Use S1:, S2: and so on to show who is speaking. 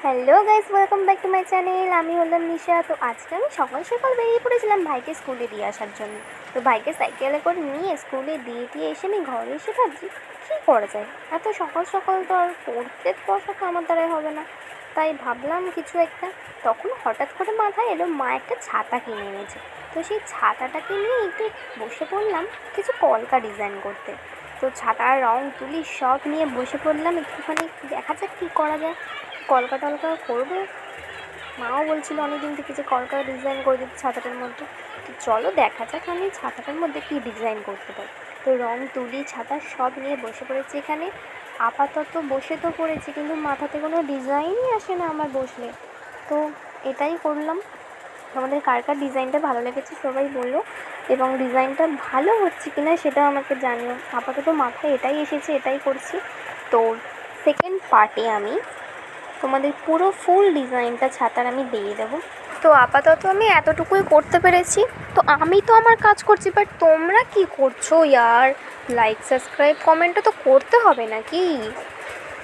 S1: Hello guys, welcome back to my channel. আমি হলাম নিশা। তো আজকে আমি সকাল সকাল বেরিয়ে পড়েছিলাম ভাইকে স্কুলে দিয়ে আসার জন্য। তো ভাইকে সাইকেলে করে নিয়ে স্কুলে দিয়ে এসে আমি ঘরে এসে ভাবছি কী করা যায়। এত সকাল সকাল তো আর পড়তে বসা তো আমার দ্বারাই হবে না, তাই ভাবলাম কিছু একটা। তখন হঠাৎ করে মাথায় এলো মা একটা ছাতা কিনে এনেছে। তো সেই ছাতাটাকে নিয়ে একটু বসে পড়লাম কিছু কলকা ডিজাইন করতে। তো ছাতার রং তুলি সব নিয়ে বসে পড়লাম, একটুখানি দেখা যাক কী করা যায়। কলকা টলকা করবো। মাও বলছিল অনেকদিন থেকে যে কলকা ডিজাইন করে দিতে ছাতাটার মধ্যে। তো চলো দেখা যাক আমি ছাতাটার মধ্যে কী ডিজাইন করতে পারি। তো রং তুলি ছাতা সব নিয়ে বসে পড়েছি এখানে। আপাতত বসে তো পড়েছি, কিন্তু মাথাতে কোনো ডিজাইনই আসে না আমার বসলে। তো এটাই করলাম। আমাদের কার কার ডিজাইনটা ভালো লেগেছে সবাই বললো, এবং ডিজাইনটা ভালো হচ্ছে কিনা সেটাও আমাকে জানিও। আপাতত মাথায় এটাই এসেছে, এটাই করছি। তো সেকেন্ড পার্টে আমি তোমাদের পুরো ফুল ডিজাইনটা ছাতার আমি দিয়ে দেবো। তো আপাতত আমি এতটুকুই করতে পেরেছি। তো আমি তো আমার কাজ করছি, বাট তোমরা কি করছো ইয়ার? লাইক, সাবস্ক্রাইব, কমেন্টও তো করতে হবে নাকি?